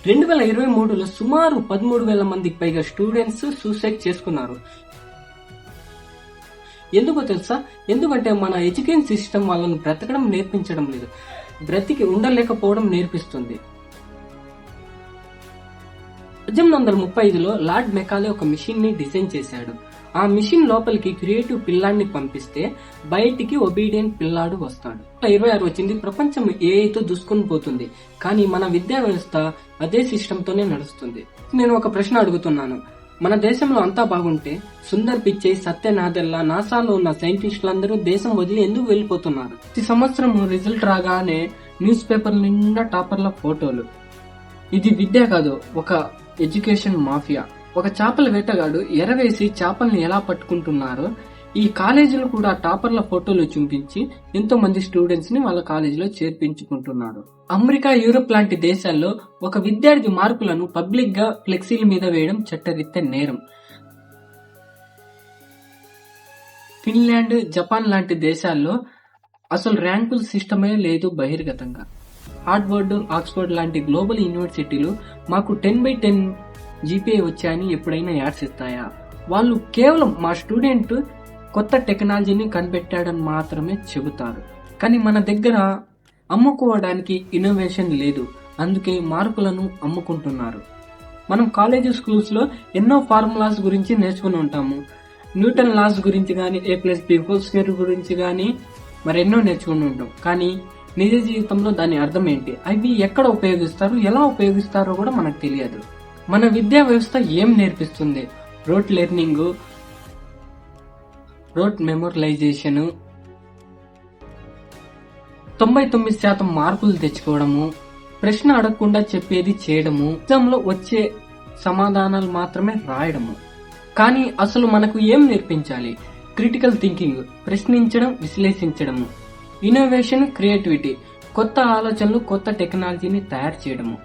2023లో సుమారు 13,000 మందికి పైగా స్టూడెంట్స్ సూసైడ్ చేసుకున్నారు. ఎందుకో తెలుసా? ఎందుకంటే మన ఎడ్యుకేషన్ సిస్టమ్ వాళ్ళను బ్రతకడం నేర్పించడం లేదు, బ్రతికి ఉండలేకపోవడం నేర్పిస్తుంది. 1835లో లార్డ్ మెకాలే ఒక మిషన్ ని డిజైన్ చేశాడు. ఆ మిషన్ లోపలికి క్రియేటివ్ పిల్లాడిని పంపిస్తే బయటికి ఒబీడియంట్ పిల్లాడు వస్తాడు. 26 వచ్చింది, ప్రపంచం ఏఐతో దూసుకొని పోతుంది. కానీ మన విద్యా వ్యవస్థ అదే సిస్టమ్ తోనే నడుస్తుంది. నేను ఒక ప్రశ్న అడుగుతున్నాను, మన దేశంలో అంతా బాగుంటే సుందర్ పిచ్చై, సత్య నాదెల్లా, నాసాలో ఉన్న సైంటిస్టులందరూ దేశం వదిలి ఎందుకు వెళ్లిపోతున్నారు? ప్రతి సంవత్సరం రిజల్ట్ రాగానే న్యూస్ పేపర్ నిండా టాపర్ల ఫోటోలు. ఇది విద్య కాదు, ఒక ఎడ్యుకేషన్ మాఫియా. ఒక చేపల వేటగాడు ఎరవేసి చేపల్ని ఎలా పట్టుకుంటున్నారో ఈ కాలేజీలు కూడా టాపర్ల ఫోటోలు చూపించి ఎంతో మంది స్టూడెంట్స్ ని వాళ్ళ కాలేజీలో చేర్పించుకుంటున్నారు. అమెరికా, యూరోప్ లాంటి దేశాల్లో ఒక విద్యార్థి మార్కులను పబ్లిక్ గా ఫ్లెక్సీల మీద వేయడం చట్టరీత్యా నేరం. ఫిన్లాండ్, జపాన్ లాంటి దేశాల్లో అసలు ర్యాంకుల సిస్టమే లేదు బహిర్గతంగా. హార్వర్డ్, ఆక్స్ఫర్డ్ లాంటి గ్లోబల్ యూనివర్సిటీలు మాకు 10/10 జీపీఏ వచ్చాయని ఎప్పుడైనా యాడ్స్ ఇస్తాయా? వాళ్ళు కేవలం మా స్టూడెంట్ కొత్త టెక్నాలజీని కనిపెట్టాడని మాత్రమే చెబుతారు. కానీ మన దగ్గర అమ్ముకోవడానికి ఇన్నోవేషన్ లేదు, అందుకే మార్కులను అమ్ముకుంటున్నారు. మనం కాలేజ్, స్కూల్స్ లో ఎన్నో ఫార్ములాస్ గురించి నేర్చుకుని ఉంటాము. న్యూటన్ లాస్ గురించి గానీ, A+B² గురించి గానీ మరెన్నో నేర్చుకుని ఉంటాం. కానీ నిజ జీవితంలో దాని అర్థం ఏంటి, అవి ఎక్కడ ఉపయోగిస్తారు, ఎలా ఉపయోగిస్తారో కూడా మనకు తెలియదు. మన విద్యా వ్యవస్థ ఏం నేర్పిస్తుంది? రోట్ లెర్నింగ్, రోట్ మెమోరైజేషన్, 99% మార్కులు తెచ్చుకోవడము, ప్రశ్న అడగకుండా చెప్పేది చేయడము, ఎగ్జామ్లో వచ్చే సమాధానాలు మాత్రమే రాయడము. కానీ అసలు మనకు ఏం నేర్పించాలి? క్రిటికల్ థింకింగ్, ప్రశ్నించడం, విశ్లేషించడము, ఇన్నోవేషన్, క్రియేటివిటీ, కొత్త ఆలోచనలు, కొత్త టెక్నాలజీని తయారు చేయడము,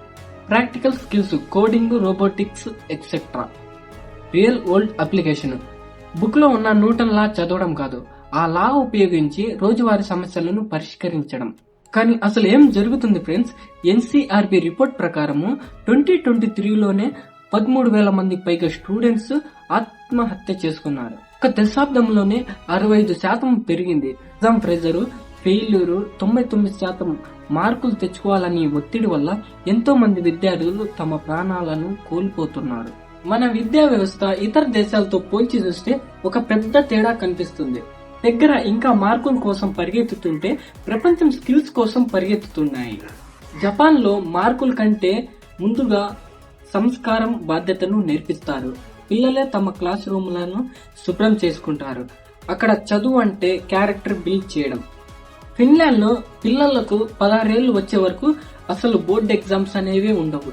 practical skills, coding, robotics etcetera, real world application. Book లో ఉన్న న్యూటన్ లా చదవడం కాదు, ఆ లా ఉపయోగించి రోజువారీ సమస్యలను పరిష్కరించడం. కానీ అసలు ఏం జరుగుతుంది ఫ్రెండ్స్? ఎన్సీఆర్బీ రిపోర్ట్ ప్రకారము 2023లోనే 13,000 మందికి పైగా స్టూడెంట్స్ ఆత్మహత్య చేసుకున్నారు. ఒక దశాబ్దంలోనే 65% పెరిగింది. ఎగ్జామ్ ప్రెజరు, ఫెయిల్యూరు, 99% మార్కులు తెచ్చుకోవాలని ఒత్తిడి వల్ల ఎంతో మంది విద్యార్థులు తమ ప్రాణాలను కోల్పోతున్నారు. మన విద్యా వ్యవస్థ ఇతర దేశాలతో పోల్చి చూస్తే ఒక పెద్ద తేడా కనిపిస్తుంది. దగ్గర ఇంకా మార్కుల కోసం పరిగెత్తుతుంటే ప్రపంచం స్కిల్స్ కోసం పరిగెత్తుతున్నాయి. జపాన్ లో మార్కుల కంటే ముందుగా సంస్కారం, బాధ్యతను నేర్పిస్తారు. పిల్లలే తమ క్లాస్ రూమ్లను శుభ్రం చేసుకుంటారు. అక్కడ చదువు అంటే క్యారెక్టర్ బిల్డ్ చేయడం. ఫిన్లాండ్ లో పిల్లలకు 16 ఏళ్లు వచ్చే వరకు అసలు బోర్డ్ ఎగ్జామ్స్ అనేవి ఉండవు.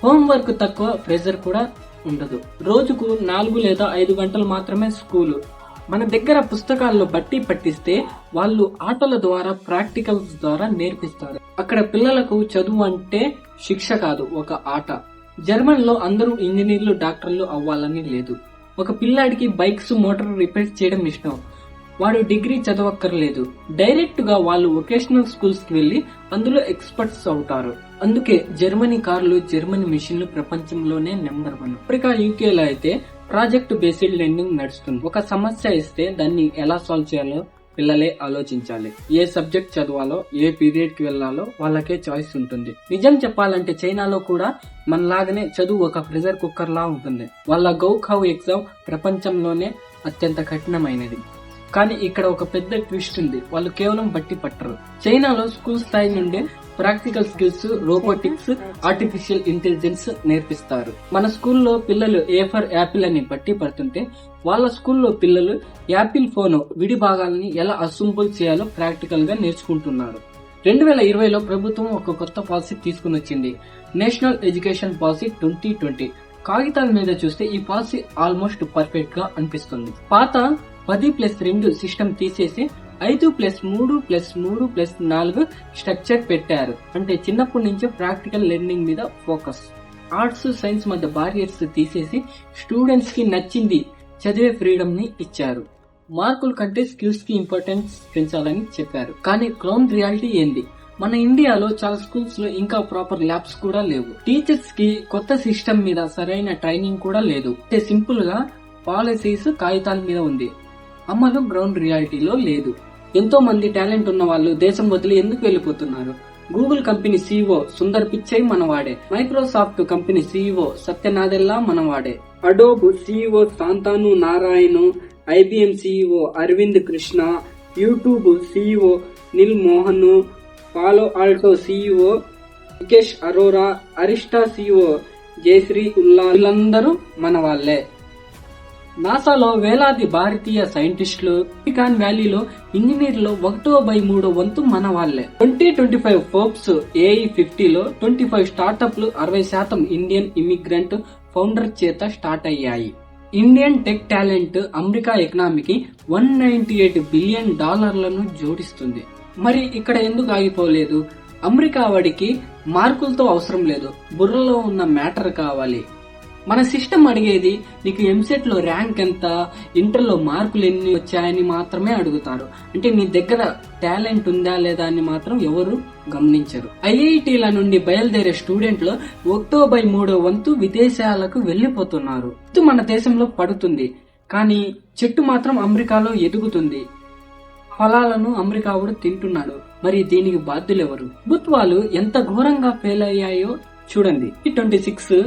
హోంవర్క్ తక్కువ, ప్రెజర్ కూడా ఉండదు. రోజుకు 4 లేదా 5 గంటలు మాత్రమే స్కూలు. మన దగ్గర పుస్తకాల్లో బట్టి పట్టిస్తే వాళ్ళు ఆటల ద్వారా, ప్రాక్టికల్స్ ద్వారా నేర్పిస్తారు. అక్కడ పిల్లలకు చదువు అంటే శిక్ష కాదు, ఒక ఆట. జర్మన్ లో అందరూ ఇంజనీర్లు, డాక్టర్లు అవ్వాలని లేదు. ఒక పిల్లాడికి బైక్స్, మోటార్ రిపేర్ చేయడం ఇష్టం, వాడు డిగ్రీ చదవక్కర్లేదు. డైరెక్ట్ గా వాళ్ళు వొకేషనల్ స్కూల్స్ కి వెళ్లి అందులో ఎక్స్పర్ట్స్ అవుతారు. అందుకే జర్మనీ కార్లు, జర్మనీ మిషన్లు ప్రపంచంలోనే నెంబర్ 1. అమెరికా, యూకేలో అయితే ప్రాజెక్ట్ బేస్డ్ లెర్నింగ్ నడుస్తుంది. ఒక సమస్య ఇస్తే దాన్ని ఎలా సాల్వ్ చేయాలో పిల్లలే ఆలోచించాలి. ఏ సబ్జెక్ట్ చదవాలో, ఏ పీరియడ్ కి వెళ్లాలో వాళ్ళకే చాయిస్ ఉంటుంది. నిజం చెప్పాలంటే చైనాలో కూడా మనలాగానే చదువు ఒక ప్రెషర్ కుక్కర్ లా ఉంటుంది. వాళ్ళ గౌఖావ్ ఎగ్జామ్ ప్రపంచంలోనే అత్యంత కఠినమైనది. కానీ ఇక్కడ ఒక పెద్ద ట్విస్ట్ ఉంది, వాళ్ళు కేవలం బట్టి పట్టరు. చైనాలో స్కూల్ స్థాయి నుండే practical skills, robotics, artificial intelligence నేర్పిస్తారు. మన స్కూల్లో పిల్లలు ఏ ఫర్ యాపిల్ అని బట్టి పడుతుంటే వాళ్ళ స్కూల్లో పిల్లలు యాపిల్ ఫోన్ విడి భాగాలని ఎలా అసెంబుల్ చేయాలో ప్రాక్టికల్ గా నేర్చుకుంటున్నారు. 2020లో ప్రభుత్వం ఒక కొత్త పాలసీ తీసుకుని వచ్చింది, నేషనల్ ఎడ్యుకేషన్ పాలసీ 2020. కాగితాల మీద చూస్తే ఈ పాలసీ ఆల్మోస్ట్ పర్ఫెక్ట్ గా అనిపిస్తుంది. పాత 10+2 సిస్టమ్ తీసేసి 5+3+3+4 స్ట్రక్చర్ పెట్టారు. అంటే చిన్నప్పటి నుంచే ప్రాక్టికల్ లెర్నింగ్ మీద ఫోకస్. ఆర్ట్స్, సైన్స్ మధ్య బారియర్స్ తీసేసి స్టూడెంట్స్ కి నచ్చింది చదివే ఫ్రీడమ్ ని ఇచ్చారు. మార్కుల కంటే స్కిల్స్ కి ఇంపార్టెన్స్ పెంచాలని చెప్పారు. కానీ గ్రౌండ్ రియాలిటీ ఏంది? మన ఇండియాలో చాలా స్కూల్స్ లో ఇంకా ప్రాపర్ ల్యాబ్స్ కూడా లేవు. టీచర్స్ కి కొత్త సిస్టమ్ మీద సరైన ట్రైనింగ్ కూడా లేదు. సింపుల్ గా పాలసీస్ కాగితాల మీద ఉంది, అమలు గ్రౌండ్ రియాలిటీలో లేదు. ఎంతో మంది టాలెంట్ ఉన్న వాళ్ళు దేశం వదిలి ఎందుకు వెళ్లిపోతున్నారు? Google company CEO Sundar Pichai మనవాడే, Microsoft company CEO Satya Nadella మనవాడే, Adobe CEO Shantanu Narayen, IBM CEO Arvind Krishna, YouTube CEO Neal Mohan, Palo Alto CEO Mukesh Arora, Arista CEO Jayshree Ullal, వీళ్ళందరూ మన వాళ్లే. నాసాలో వేలాది భారతీయ సైంటిస్టులు, సిలికాన్ వ్యాలీలో ఇంజనీర్లు 1/3 వంతు మన వాళ్లే. 2025 ఫోర్బ్స్ ఏఐ 50లో 25 స్టార్టప్లు 60% ఇండియన్ ఇమిగ్రెంట్ ఫౌండర్ చేత స్టార్ట్ అయ్యాయి. ఇండియన్ టెక్ టాలెంట్ అమెరికా ఎకనామీకి $198 బిలియన్ జోడిస్తుంది. మరి ఇక్కడ ఎందుకు ఆగిపోలేదు? అమెరికా వాడికి మార్కులతో అవసరం లేదు, బుర్రలో ఉన్న మ్యాటర్ కావాలి. మన సిస్టమ్ అడిగేది నీకు ఎంసెట్ లో ర్యాంక్ ఎంత, ఇంటర్ లో మార్కులు ఎన్ని వచ్చాయని మాత్రమే అడుగుతారు. అంటే నీ దగ్గర టాలెంట్ ఉందా లేదా అని మాత్రం ఎవరు గమనించరు. ఐఐటీల నుండి బయలుదేరే స్టూడెంట్లు 1/3 వంతు విదేశాలకు వెళ్లిపోతున్నారు. మన దేశంలో పడుతుంది, కానీ చెట్టు మాత్రం అమెరికాలో ఎదుగుతుంది. ఫలాలను అమెరికా కూడా తింటున్నాడు. మరి దీనికి బాధ్యులెవరు? ప్రభుత్వాలు ఎంత ఘోరంగా ఫెయిల్ అయ్యాయో చూడండి. 26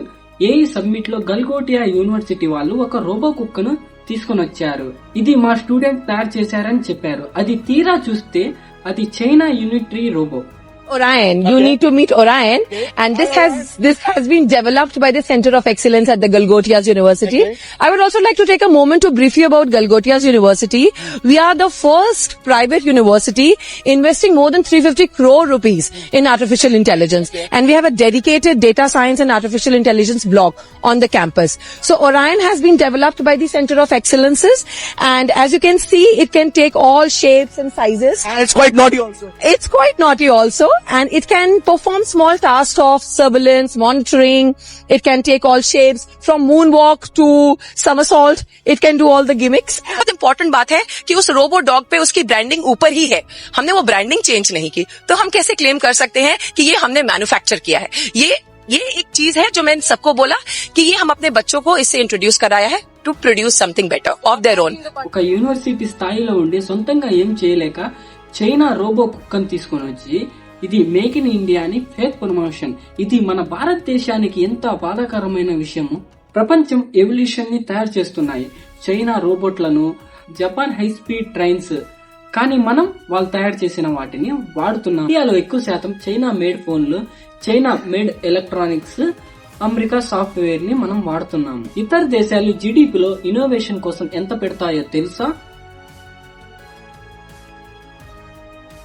ఏఐ సబ్మిట్ లో గల్గోటియా యూనివర్సిటీ వాళ్ళు ఒక రోబో కుక్కను తీసుకొని వచ్చారు. ఇది మా స్టూడెంట్ తయారు చేశారని చెప్పారు. అది తీరా చూస్తే అది China unitary robot. Orion, you need to meet Orion, and this has been developed by the Center of Excellence at the Galgotias University. I would also like to take a moment to brief you about Galgotias University. We are the first private university investing more than 350 crore rupees in artificial intelligence, and we have a dedicated data science and artificial intelligence block on the campus. So Orion has been developed by the Center of Excellences, and as you can see, it can take all shapes and sizes. And it's quite naughty also. It's quite naughty also. And it can perform small tasks of surveillance, monitoring. It can take all shapes from moonwalk to somersault. It can do all the gimmicks. बहुत important बात है कि उस robo dog पे उसकी branding ऊपर ही है, हमने वो ब्रांडिंग चेंज नहीं की, तो हम कैसे क्लेम कर सकते हैं कि ये हमने मैन्युफैक्चर किया है? ये एक चीज है जो मैं सबको बोला कि ये हम अपने बच्चों को इससे इंट्रोड्यूस कराया है to produce something better of their own. ఒక యూనివర్సిటీ స్థాయిలో ఉండి సొంతంగా ఏం చేయలేక చైనా రోబో కుక్కను తీసుకొని వచ్చి ఇది మేక్ ఇన్ ఇండియా అని ఫేక్ ప్రమోషన్. ఇది మన భారతదేశానికి ఎంత బాధాకరమైన విషయము. ప్రపంచం ఎవల్యూషన్ ని తయారు చేస్తున్నాయి, చైనా రోబోట్లను, జపాన్ హై స్పీడ్ ట్రైన్స్, కానీ మనం వాళ్ళు తయారు చేసిన వాటిని వాడుతున్నాం. ఇండియాలో ఎక్కువ శాతం చైనా మేడ్ ఫోన్లు, China made electronics, America software ని మనం వాడుతున్నాము. ఇతర దేశాలు జీడీపీలో ఇన్నోవేషన్ కోసం ఎంత పెడతాయో తెలుసా?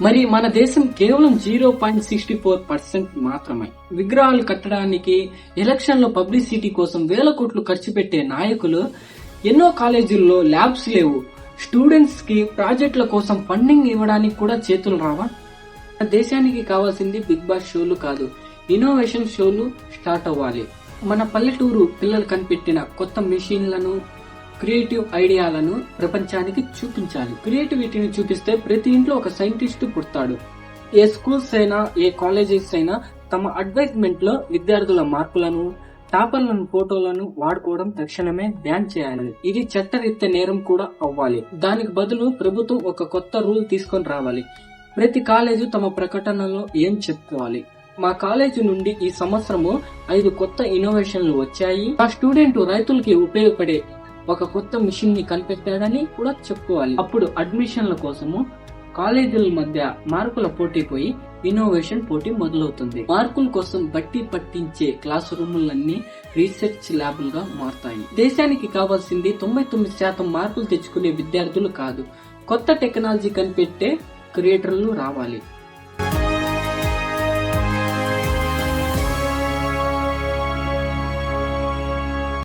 మరి మన దేశం కేవలం 0.64% మాత్రమే. విగ్రహాలు కట్టడానికి, ఎలక్షన్ లో పబ్లిసిటీ కోసం వేల కోట్లు ఖర్చు పెట్టే నాయకులు, ఎన్నో కాలేజీల్లో ల్యాబ్స్ లేవు, స్టూడెంట్స్ కి ప్రాజెక్టుల కోసం ఫండింగ్ ఇవ్వడానికి కూడా చేతులు రావా? మన దేశానికి కావాల్సింది బిగ్ బాస్ షోలు కాదు, ఇన్నోవేషన్ షోలు స్టార్ట్ అవ్వాలి. మన పల్లెటూరు పిల్లలు కనిపెట్టిన కొత్త మెషిన్లను, క్రియేటివ్ ఐడియాలను ప్రపంచానికి చూపించాలి. క్రియేటివిటీని చూపిస్తే ప్రతి ఇంట్లో ఒక సైంటిస్ట్ పుడతాడు. ఏ స్కూల్స్ అయినా, ఏ కాలేజెస్ అయినా తమ అడ్వర్టైజ్మెంట్ లో విద్యార్థుల మార్కులను, టాపర్లను ఫోటోలను వాడుకోవడం తక్షణమే బ్యాన్ చేయాలి. ఇది చట్టరీత్యా నేరం కూడా అవ్వాలి. దానికి బదులు ప్రభుత్వం ఒక కొత్త రూల్ తీసుకొని రావాలి. ప్రతి కాలేజీ తమ ప్రకటనలో ఏం చెప్పుకోవాలి. మా కాలేజీ నుండి ఈ సంవత్సరము 5 కొత్త ఇన్నోవేషన్లు వచ్చాయి. ఆ స్టూడెంట్ రైతులకి ఉపయోగపడే ఒక కొత్త మిషన్ ని కనిపెట్టాడని కూడా చెప్పుకోవాలి. అప్పుడు అడ్మిషన్ల కోసము కాలేజీల మధ్య మార్కుల పోటీ పోయి ఇన్నోవేషన్ పోటీ మొదలవుతుంది. మార్కుల కోసం బట్టి పట్టించే క్లాస్ రూములన్నీ రీసెర్చ్ ల్యాబులుగా మారుతాయి. దేశానికి కావాల్సింది 99% మార్కులు తెచ్చుకునే విద్యార్థులు కాదు, కొత్త టెక్నాలజీ కనిపెట్టే క్రియేటర్లు రావాలి.